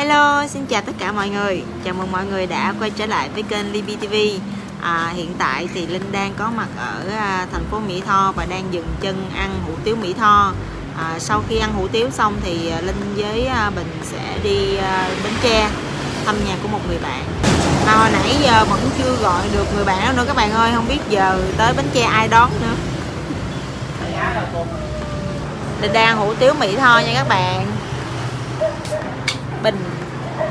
Hello, xin chào tất cả mọi người. Chào mừng mọi người đã quay trở lại với kênh Libby TV. Hiện tại thì Linh đang có mặt ở thành phố Mỹ Tho và đang dừng chân ăn hủ tiếu Mỹ Tho. Sau khi ăn hủ tiếu xong thì Linh với Bình sẽ đi Bến Tre thăm nhà của một người bạn. Mà hồi nãy giờ vẫn chưa gọi được người bạn đâu nữa các bạn ơi. Không biết giờ tới Bến Tre ai đón nữa. Linh đang ăn hủ tiếu Mỹ Tho nha các bạn. Bình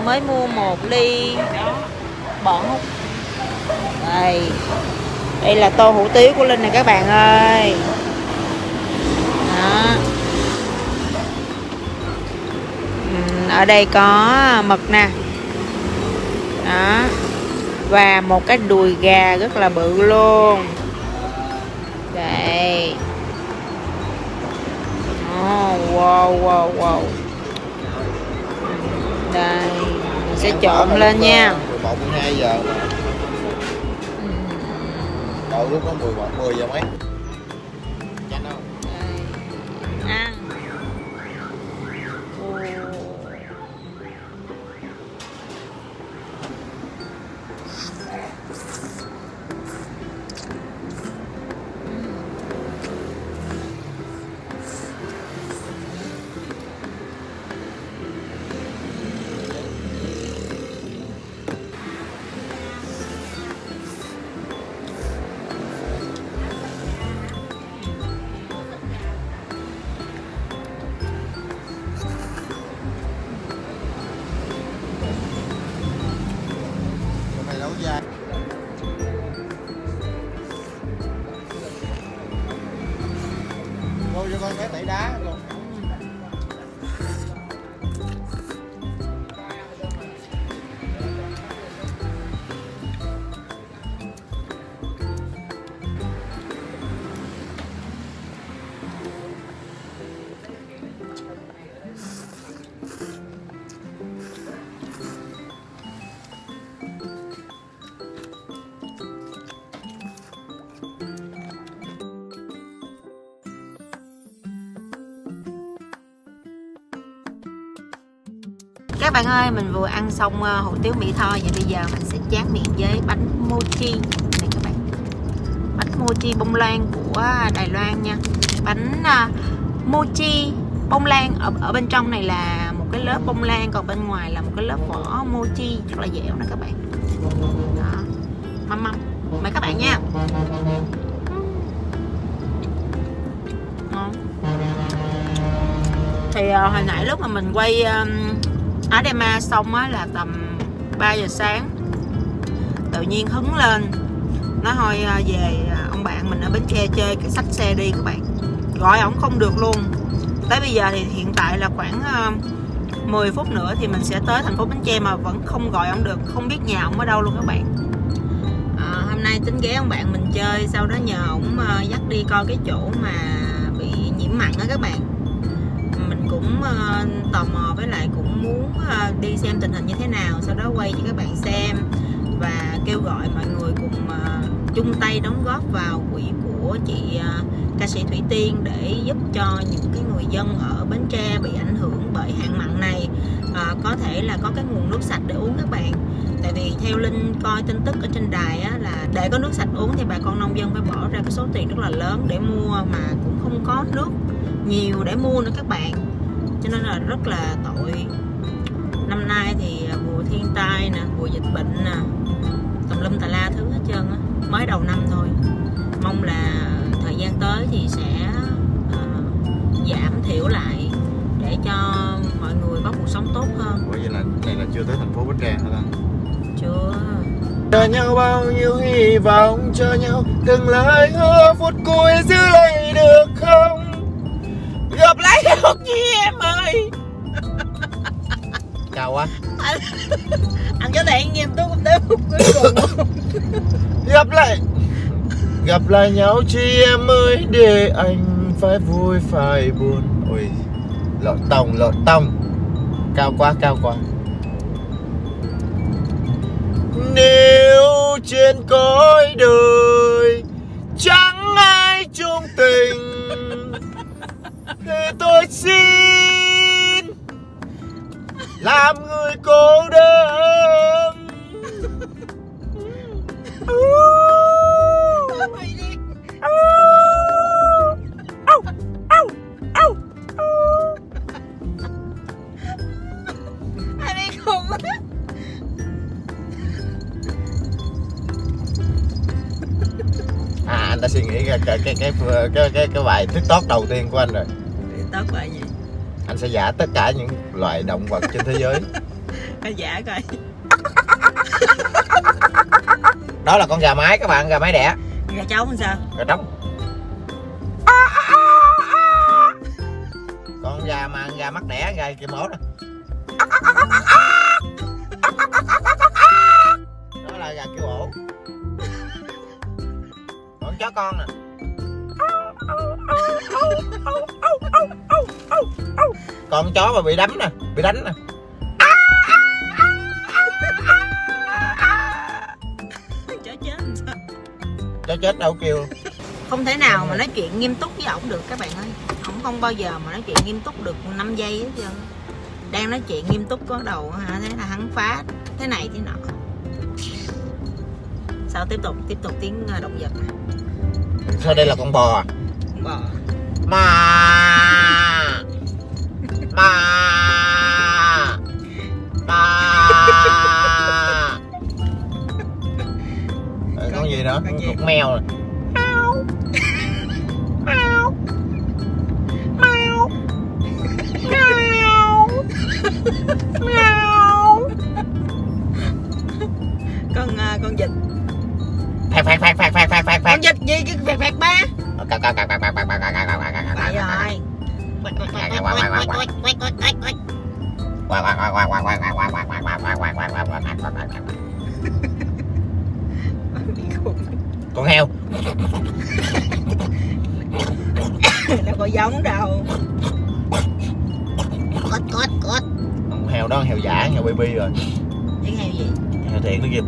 mới mua một ly bỏng hút. Đây là tô hủ tiếu của Linh nè các bạn ơi. Đó. Ở đây có mực nè. Đó. Và một cái đùi gà rất là bự luôn. Đây. Wow. Đây, mình sẽ trộn lên nha. 11-12 giờ. Rồi lúc có 10 giờ mấy. Nhanh không? Đây. Ăn. Vô cho con cái tẩy đá luôn. Các bạn ơi, mình vừa ăn xong hủ tiếu Mỹ Tho. Và bây giờ mình sẽ tráng miệng với bánh mochi này các bạn. Bánh mochi bông lan của Đài Loan nha. Bánh mochi bông lan ở bên trong này là một cái lớp bông lan, còn bên ngoài là một cái lớp vỏ mochi rất là dẻo nè các bạn. Đó. Mâm mời các bạn nha. Ngon. Thì hồi nãy lúc mà mình quay Adema xong á là tầm 3 giờ sáng. Tự nhiên hứng lên nói thôi về ông bạn mình ở Bến Tre chơi, cái xách xe đi các bạn. Gọi ổng không được luôn. Tới bây giờ thì hiện tại là khoảng 10 phút nữa thì mình sẽ tới thành phố Bến Tre mà vẫn không gọi ổng được. Không biết nhà ổng ở đâu luôn các bạn. Hôm nay tính ghé ông bạn mình chơi, sau đó nhờ ổng dắt đi coi cái chỗ mà bị nhiễm mặn á các bạn. Mình cũng tò mò, với lại cũng muốn đi xem tình hình như thế nào, sau đó quay cho các bạn xem và kêu gọi mọi người cùng chung tay đóng góp vào quỹ của chị ca sĩ Thủy Tiên để giúp cho những cái người dân ở Bến Tre bị ảnh hưởng bởi hạn mặn này có thể là có cái nguồn nước sạch để uống các bạn. Tại vì theo Linh coi tin tức ở trên đài á, là để có nước sạch uống thì bà con nông dân phải bỏ ra cái số tiền rất là lớn để mua, mà cũng không có nước nhiều để mua nữa các bạn, cho nên là rất là tội. Năm nay thì mùa thiên tai nè, mùa dịch bệnh nè, tùm lum tà la thứ hết trơn á, mới đầu năm thôi. Mong là thời gian tới thì sẽ giảm thiểu lại để cho mọi người có cuộc sống tốt hơn. Bởi vậy là đây là chưa tới thành phố Bến Tre hả ta? Chưa. Chờ nhau bao nhiêu hy vọng, chờ nhau từng lời hứa, phút cuối giữ lấy được không? Gặp lại được chị em ơi. Cao quá. Anh có thể nghiêm túc đến phút cuối cùng. Gặp lại nhau chị em ơi, để anh phải vui phải buồn. Ôi, lọt tông. Cao quá. Nếu trên cõi đời chẳng ai chung tình thì tôi xin làm người cô đơn. Ai đi khùng á. Anh đã suy nghĩ ra cái bài TikTok đầu tiên của anh rồi. TikTok bài gì? Anh sẽ giả tất cả những loài động vật trên thế giới. Anh giả coi. Đó là con gà mái các bạn, gà mái đẻ. Gà trống làm sao? Gà trống. Con gà mắt đẻ, gà kìm mổ nè. Đó là gà kêu ổ. Còn chó con nè. Con chó mà bị đánh nè, bị đánh nè. Chó chết làm sao? Chó chết đâu kêu. Không thể nào mà nói chuyện nghiêm túc với ổng được các bạn ơi. Ổng không bao giờ mà nói chuyện nghiêm túc được 5 giây hết trơn. Đang nói chuyện nghiêm túc có đầu hả? Thế là hắn phá thế này thế nọ. Sao tiếp tục tiếng động vật nè. Sao đây là con bò? Con bò. Ma. Con gì nữa? Con mèo nè. Con vịt. Phạt. Con vịt gì cái phạt ba. Phải rồi. Con heo. Đâu có giống đâu. Cốt. Con heo đó heo giả, heo baby rồi. Tiếng heo gì? Heo thiệt nó kìa.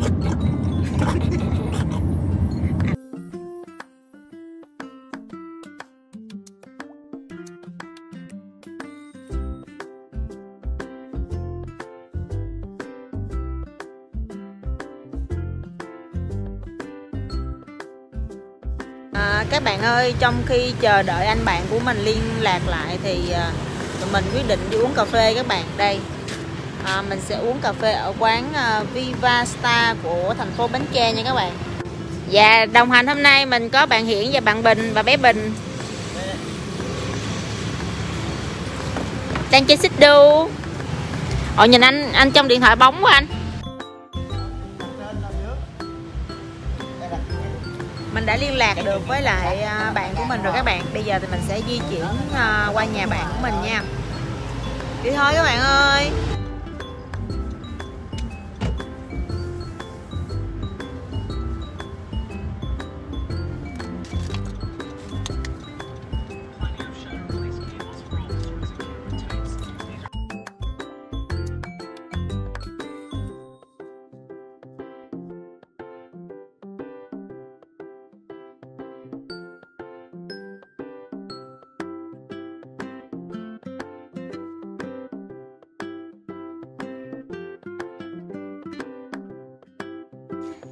Các bạn ơi, trong khi chờ đợi anh bạn của mình liên lạc lại thì tụi mình quyết định đi uống cà phê các bạn. Đây mình sẽ uống cà phê ở quán Viva Star của thành phố Bến Tre nha các bạn. Và đồng hành hôm nay mình có bạn Hiển và bạn Bình và bé Bình đang chơi xích đu. Nhìn anh trong điện thoại bóng quá anh. Mình đã liên lạc được với lại bạn của mình rồi các bạn. Bây giờ thì mình sẽ di chuyển qua nhà bạn của mình nha. Đi thôi các bạn ơi.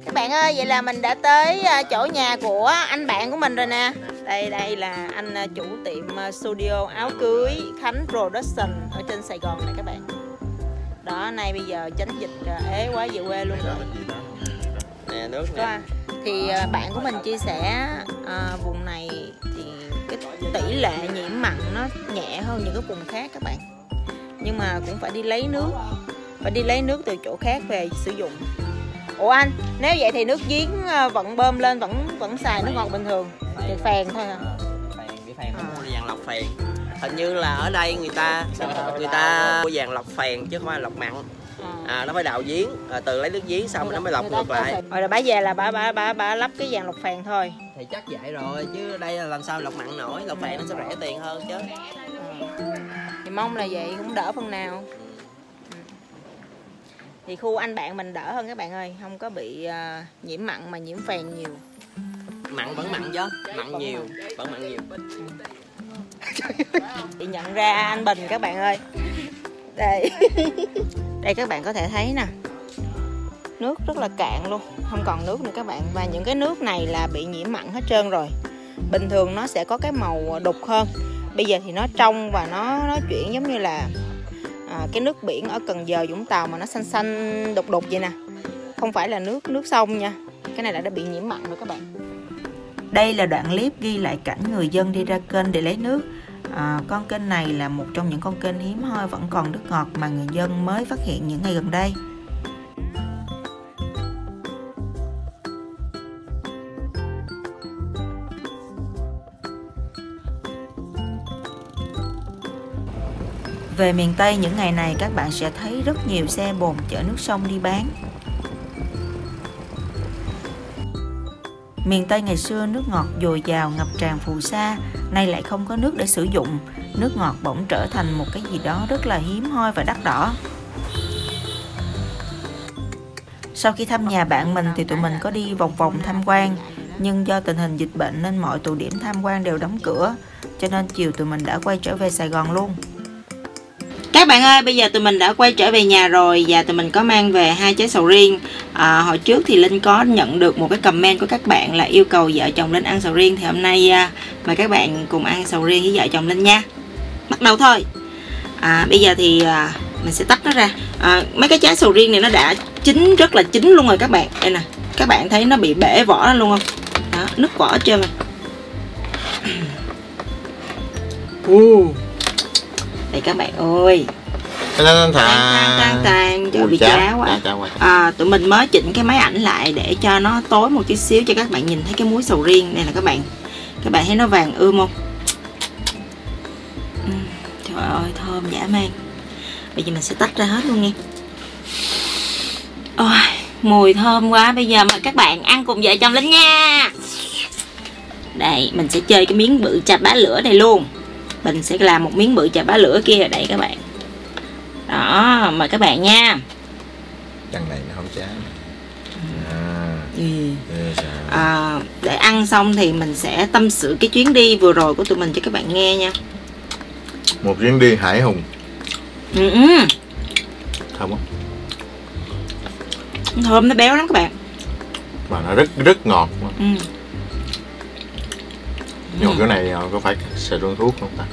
Các bạn ơi, vậy là mình đã tới chỗ nhà của anh bạn của mình rồi nè. Đây là anh chủ tiệm studio áo cưới Khánh Production ở trên Sài Gòn này các bạn. Đó, nay bây giờ tránh dịch ế quá về quê luôn rồi. Nè, nước nè. Thì bạn của mình chia sẻ vùng này thì cái tỷ lệ nhiễm mặn nó nhẹ hơn những cái vùng khác các bạn. Nhưng mà cũng phải đi lấy nước từ chỗ khác về sử dụng. Ủa anh, nếu vậy thì nước giếng vẫn bơm lên vẫn xài nước ngọt bình thường, thì phèn thôi hả? Phèn nó mua vàng lọc phèn. Hình như là ở đây người ta mua vàng lọc phèn chứ không phải lọc mặn. Nó phải đào giếng, từ lấy nước giếng xong rồi nó mới lọc ngược lại. Rồi bà về là bà lắp cái vàng lọc phèn thôi. Thì chắc vậy rồi, chứ đây là làm sao lọc mặn nổi, lọc phèn nó sẽ rẻ tiền hơn chứ. Thì mong là vậy cũng đỡ phần nào. Thì khu anh bạn mình đỡ hơn các bạn ơi, không có bị nhiễm mặn mà nhiễm phèn nhiều. Mặn vẫn mặn chứ, mặn nhiều, vẫn mặn nhiều. Chị nhận ra anh Bình các bạn ơi. Đây. Đây các bạn có thể thấy nè, nước rất là cạn luôn, không còn nước nữa các bạn. Và những cái nước này là bị nhiễm mặn hết trơn rồi. Bình thường nó sẽ có cái màu đục hơn, bây giờ thì nó trong và nó chuyển giống như là cái nước biển ở Cần Giờ, Vũng Tàu mà nó xanh xanh đục đục vậy nè. Không phải là nước sông nha, cái này là đã bị nhiễm mặn rồi các bạn. Đây là đoạn clip ghi lại cảnh người dân đi ra kênh để lấy nước. Con kênh này là một trong những con kênh hiếm hoi vẫn còn nước ngọt mà người dân mới phát hiện những ngày gần đây. Về miền Tây những ngày này các bạn sẽ thấy rất nhiều xe bồn chở nước sông đi bán. Miền Tây ngày xưa nước ngọt dồi dào ngập tràn phù sa, nay lại không có nước để sử dụng. Nước ngọt bỗng trở thành một cái gì đó rất là hiếm hoi và đắt đỏ. Sau khi thăm nhà bạn mình thì tụi mình có đi vòng vòng tham quan, nhưng do tình hình dịch bệnh nên mọi tụ điểm tham quan đều đóng cửa, cho nên chiều tụi mình đã quay trở về Sài Gòn luôn. Các bạn ơi, bây giờ tụi mình đã quay trở về nhà rồi và tụi mình có mang về 2 trái sầu riêng. Hồi trước thì Linh có nhận được một cái comment của các bạn là yêu cầu vợ chồng Linh ăn sầu riêng, thì hôm nay mời các bạn cùng ăn sầu riêng với vợ chồng Linh nha. Bắt đầu thôi. Bây giờ thì mình sẽ tách nó ra. Mấy cái trái sầu riêng này nó đã chín, rất là chín luôn rồi các bạn. Đây nè, các bạn thấy nó bị bể vỏ luôn không? Đó, nứt vỏ hết trơn rồi. Đây các bạn ơi, tan cho bị cháo quá. Tụi mình mới chỉnh cái máy ảnh lại để cho nó tối một chút xíu cho các bạn nhìn thấy cái muối sầu riêng. Đây là các bạn thấy nó vàng ươm không? Trời ơi, thơm dã man. Bây giờ mình sẽ tách ra hết luôn nha. Ôi, mùi thơm quá. Bây giờ mời các bạn ăn cùng vợ chồng Linh nha. Đây, mình sẽ chơi cái miếng bự chà bá lửa này luôn. Mình sẽ làm một miếng bự chà bá lửa kia. Đây các bạn. Đó, mời các bạn nha. Chân này nó không chán. Để ăn xong thì mình sẽ tâm sự cái chuyến đi vừa rồi của tụi mình cho các bạn nghe nha. Một chuyến đi hải hùng. Thơm không? Thơm, nó béo lắm các bạn. Mà nó rất ngọt. Nhưng cái này có phải sầu riêng thuốc không ta?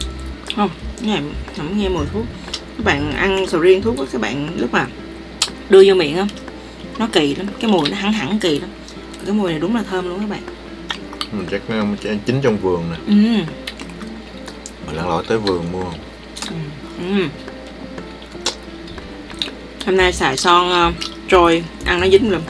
Không, cái này không nghe mùi thuốc. Các bạn ăn sầu riêng thuốc các bạn lúc mà đưa vô miệng không, nó kỳ lắm, cái mùi nó hẳn kỳ lắm. Cái mùi này đúng là thơm luôn các bạn. Mình chắc chín trong vườn nè. Mình lặn lội tới vườn mua không? Hôm nay xài son trôi ăn nó dính luôn.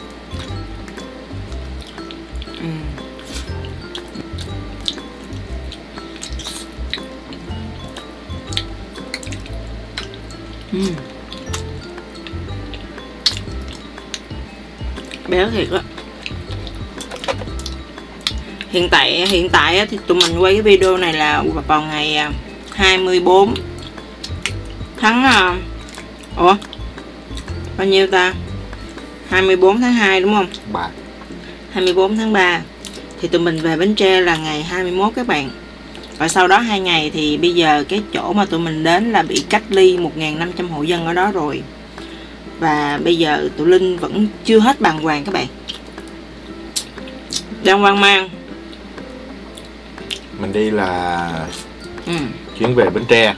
Béo thiệt á. Hiện tại thì tụi mình quay cái video này là vào ngày 24 tháng bao nhiêu ta? 24 tháng 2 đúng không? 24 tháng 3 thì tụi mình về Bến Tre là ngày 21 các bạn. Và sau đó 2 ngày thì bây giờ cái chỗ mà tụi mình đến là bị cách ly 1.500 hộ dân ở đó rồi. Và bây giờ tụi Linh vẫn chưa hết bàng hoàng các bạn. Đang hoang mang. Mình đi là chuyến về Bến Tre.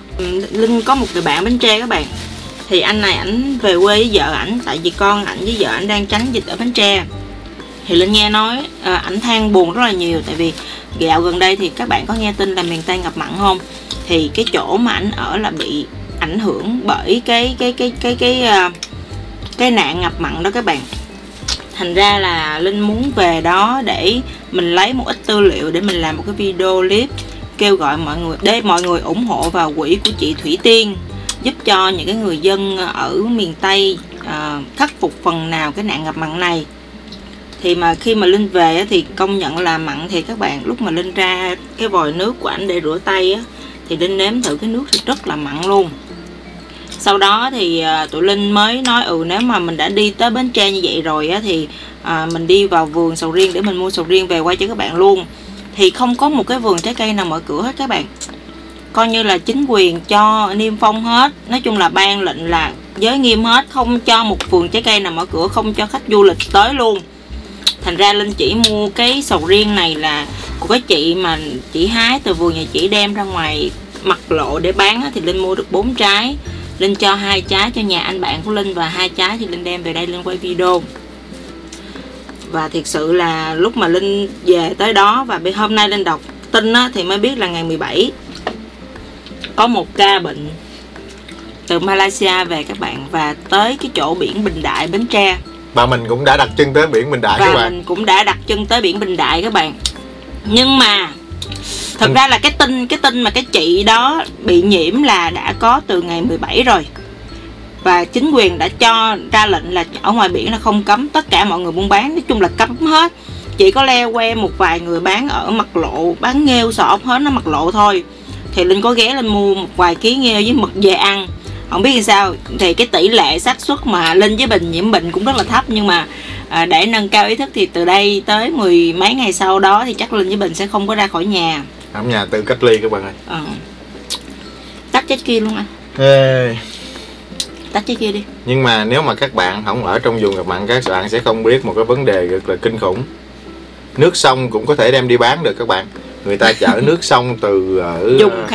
Linh có một người bạn Bến Tre các bạn. Thì anh này ảnh về quê với vợ ảnh, tại vì con ảnh với vợ ảnh đang tránh dịch ở Bến Tre. Thì Linh nghe nói ảnh than buồn rất là nhiều. Tại vì dạo gần đây thì các bạn có nghe tin là miền Tây ngập mặn không? Thì cái chỗ mà ảnh ở là bị ảnh hưởng bởi cái nạn ngập mặn đó các bạn. Thành ra là Linh muốn về đó để mình lấy một ít tư liệu để mình làm một cái video clip kêu gọi mọi người, để mọi người ủng hộ vào quỹ của chị Thủy Tiên, giúp cho những cái người dân ở miền Tây khắc phục phần nào cái nạn ngập mặn này. Thì mà khi mà Linh về thì công nhận là mặn thì các bạn. Lúc mà Linh ra cái vòi nước của ảnh để rửa tay á, thì Linh nếm thử cái nước thì rất là mặn luôn. Sau đó thì tụi Linh mới nói nếu mà mình đã đi tới Bến Tre như vậy rồi á, thì mình đi vào vườn sầu riêng để mình mua sầu riêng về quay cho các bạn luôn. Thì không có một cái vườn trái cây nào mở cửa hết các bạn. coi như là chính quyền cho niêm phong hết. Nói chung là ban lệnh là giới nghiêm hết, không cho một vườn trái cây nào mở cửa, không cho khách du lịch tới luôn. Thành ra Linh chỉ mua cái sầu riêng này là của cái chị mà chị hái từ vườn nhà chị đem ra ngoài mặt lộ để bán á, thì Linh mua được 4 trái. Linh cho 2 trái cho nhà anh bạn của Linh và 2 trái thì Linh đem về đây Linh quay video. Và thiệt sự là lúc mà Linh về tới đó và hôm nay Linh đọc tin á, thì mới biết là ngày 17 có một ca bệnh từ Malaysia về các bạn, và tới cái chỗ biển Bình Đại, Bến Tre. Và mình cũng đã đặt chân tới biển Bình Đại các bạn. Và mình cũng đã đặt chân tới biển Bình Đại các bạn. Nhưng mà thật ra là cái tin mà cái chị đó bị nhiễm là đã có từ ngày 17 rồi. Và chính quyền đã cho ra lệnh là ở ngoài biển là không cấm, tất cả mọi người buôn bán nói chung là cấm hết. Chỉ có leo que một vài người bán ở mặt lộ, bán nghêu sọp hết nó mặt lộ thôi. Thì Linh có ghé lên mua một vài ký nghêu với mực về ăn. Không biết làm sao thì cái tỷ lệ xác suất mà Linh với Bình nhiễm bệnh cũng rất là thấp. Nhưng mà để nâng cao ý thức thì từ đây tới 10 mấy ngày sau đó thì chắc Linh với Bình sẽ không có ra khỏi nhà. Ở nhà tự cách ly các bạn ơi. Tắt chết kia luôn anh. Tắt chết kia đi. Nhưng mà nếu mà các bạn không ở trong vùng ngập mặn, các bạn sẽ không biết một cái vấn đề rất là kinh khủng. Nước sông cũng có thể đem đi bán được các bạn. Người ta chở nước sông từ ở vùng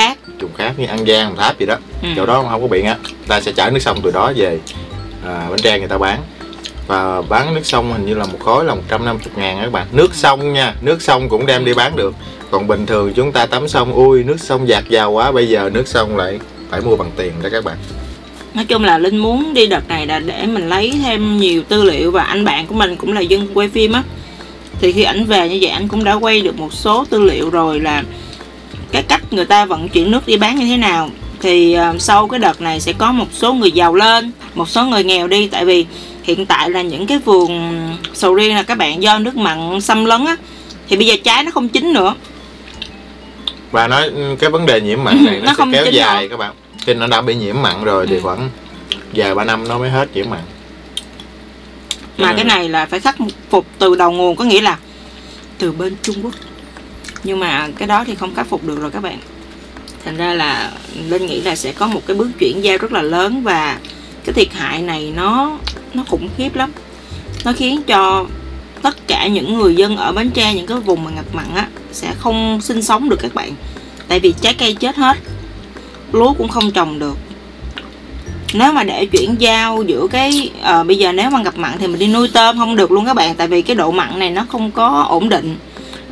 khác như An Giang, Đồng Tháp gì đó, chỗ đó không có biển á, người ta sẽ chở nước sông từ đó về Bến Tre người ta bán. Và bán nước sông hình như là một khối là 150.000 các bạn. Nước sông nha, nước sông cũng đem đi bán được. Còn bình thường chúng ta tắm sông, ui nước sông dạt dào quá, bây giờ nước sông lại phải mua bằng tiền đó các bạn. Nói chung là Linh muốn đi đợt này là để mình lấy thêm nhiều tư liệu. Và anh bạn của mình cũng là dân quay phim á, thì khi ảnh về như vậy anh cũng đã quay được một số tư liệu rồi, là cái cách người ta vận chuyển nước đi bán như thế nào. Thì sau cái đợt này sẽ có một số người giàu lên, một số người nghèo đi. Tại vì hiện tại là những cái vườn sầu riêng là các bạn do nước mặn xâm lấn á, thì bây giờ trái nó không chín nữa. Và nói cái vấn đề nhiễm mặn này nó sẽ kéo dài rồi các bạn. Khi nó đã bị nhiễm mặn rồi thì khoảng vài 3 năm nó mới hết nhiễm mặn. Mà cái này là phải khắc phục từ đầu nguồn, có nghĩa là từ bên Trung Quốc. Nhưng mà cái đó thì không khắc phục được rồi các bạn. Thành ra là Linh nghĩ là sẽ có một cái bước chuyển giao rất là lớn. Và cái thiệt hại này nó khủng khiếp lắm. Nó khiến cho tất cả những người dân ở Bến Tre, những cái vùng mà ngập mặn á, sẽ không sinh sống được các bạn. Tại vì trái cây chết hết, lúa cũng không trồng được. Nếu mà để chuyển giao giữa cái bây giờ nếu mà ngập mặn thì mình đi nuôi tôm không được luôn các bạn. Tại vì cái độ mặn này nó không có ổn định,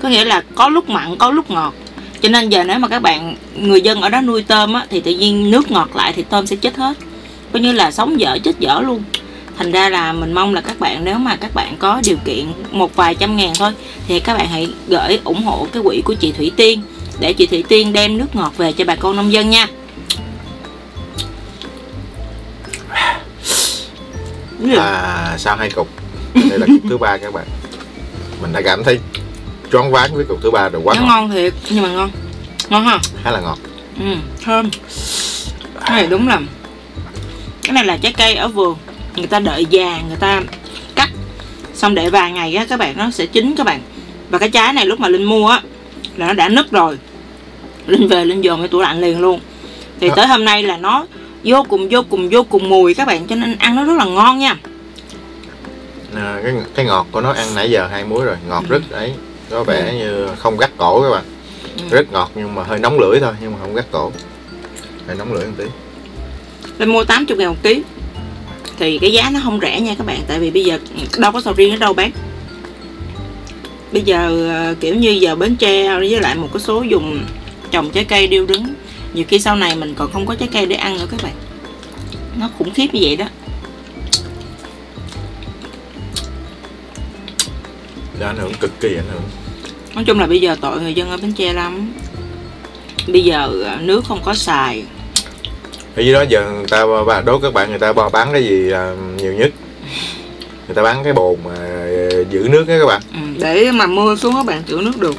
có nghĩa là có lúc mặn có lúc ngọt. Cho nên giờ nếu mà các bạn người dân ở đó nuôi tôm á, thì tự nhiên nước ngọt lại thì tôm sẽ chết hết, coi như là sống dở chết dở luôn. Thành ra là mình mong là các bạn, nếu mà các bạn có điều kiện một vài trăm ngàn thôi, thì các bạn hãy gửi ủng hộ cái quỹ của chị Thủy Tiên, để chị Thủy Tiên đem nước ngọt về cho bà con nông dân nha. Sau 2 cục, đây là cục thứ 3 các bạn. Mình đã cảm thấy choáng váng với cục thứ 3 rồi, quá nó ngon thiệt, nhưng mà ngon ha, khá là ngọt, thơm. Cái này đúng là cái này là trái cây ở vườn, người ta đợi già, người ta cắt xong để vài ngày á các bạn, nó sẽ chín các bạn. Và cái trái này lúc mà Linh mua á là nó đã nứt rồi, Linh về Linh dồn cái tủ lạnh liền luôn. Thì tới hôm nay là nó vô cùng mùi các bạn, cho nên ăn nó rất là ngon nha. Cái ngọt của nó ăn nãy giờ 2 muối rồi, ngọt rất ấy, có vẻ như không gắt cổ các bạn. Rất ngọt nhưng mà hơi nóng lưỡi thôi, nhưng mà không gắt cổ, hơi nóng lưỡi một tí. Linh mua 80.000 một ký, thì cái giá nó không rẻ nha các bạn. Tại vì bây giờ đâu có sầu riêng ở đâu bán. Bây giờ kiểu như giờ Bến Tre với lại một cái số vùng trồng trái cây điêu đứng, nhiều khi sau này mình còn không có trái cây để ăn nữa các bạn. Nó khủng khiếp như vậy đó. Nó ảnh hưởng, cực kỳ ảnh hưởng. Nói chung là bây giờ tội người dân ở Bến Tre lắm. Bây giờ nước không có xài. Ở dưới đó giờ người ta đố các bạn, người ta bán cái gì nhiều nhất? Người ta bán cái bồn mà giữ nước đó các bạn. Để mà mưa xuống các bạn giữ nước được.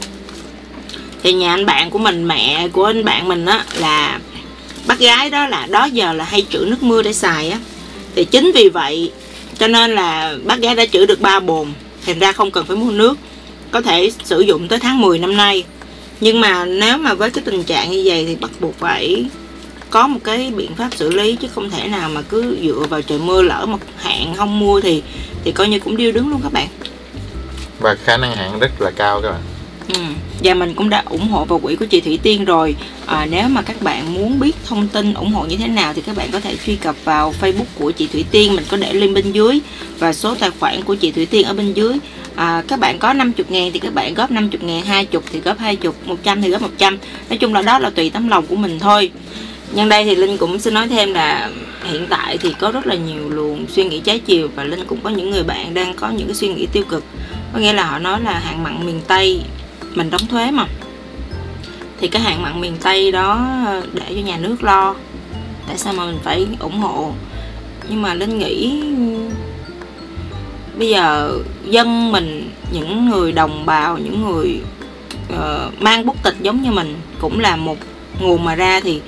Thì nhà anh bạn của mình, mẹ của anh bạn mình á, là bác gái đó, là đó giờ là hay trữ nước mưa để xài á. Thì chính vì vậy cho nên là bác gái đã trữ được 3 bồn, thành ra không cần phải mua nước, có thể sử dụng tới tháng 10 năm nay. Nhưng mà nếu mà với cái tình trạng như vậy thì bắt buộc phải có một cái biện pháp xử lý, chứ không thể nào mà cứ dựa vào trời mưa, lỡ mà hạn không mua thì coi như cũng điêu đứng luôn các bạn. Và khả năng hạn rất là cao các bạn. Và mình cũng đã ủng hộ vào quỹ của chị Thủy Tiên rồi. Nếu mà các bạn muốn biết thông tin ủng hộ như thế nào thì các bạn có thể truy cập vào Facebook của chị Thủy Tiên, mình có để link bên dưới, và số tài khoản của chị Thủy Tiên ở bên dưới. Các bạn có 50.000 thì các bạn góp 50.000, 20 thì góp 20, 100 thì góp 100. Nói chung là đó là tùy tấm lòng của mình thôi. Nhân đây thì Linh cũng xin nói thêm là hiện tại thì có rất là nhiều luồng suy nghĩ trái chiều, và Linh cũng có những người bạn đang có những cái suy nghĩ tiêu cực. Có nghĩa là họ nói là hạn mặn miền Tây mình đóng thuế mà, thì cái hạn mặn miền Tây đó để cho nhà nước lo, tại sao mà mình phải ủng hộ? Nhưng mà Linh nghĩ bây giờ dân mình, những người đồng bào, những người mang quốc tịch giống như mình cũng là một nguồn mà ra, thì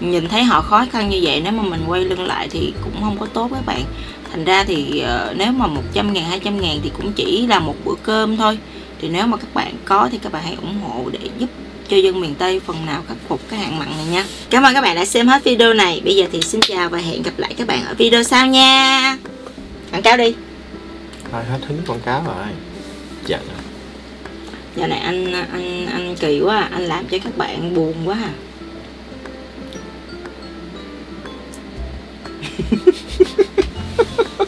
nhìn thấy họ khó khăn như vậy, nếu mà mình quay lưng lại thì cũng không có tốt các bạn. Thành ra thì nếu mà 100.000, 200.000 thì cũng chỉ là một bữa cơm thôi. Thì nếu mà các bạn có thì các bạn hãy ủng hộ để giúp cho dân miền Tây phần nào khắc phục cái hạn mặn này nha. Cảm ơn các bạn đã xem hết video này. Bây giờ thì xin chào và hẹn gặp lại các bạn ở video sau nha. Quảng cáo đi. Thôi hết hứng quảng cáo rồi. Giận. Giờ này anh kỳ quá à. Anh làm cho các bạn buồn quá à.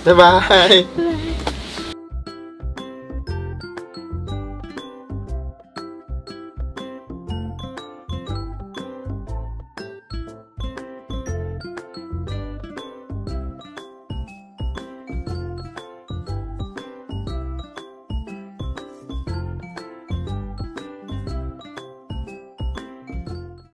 Bye bye.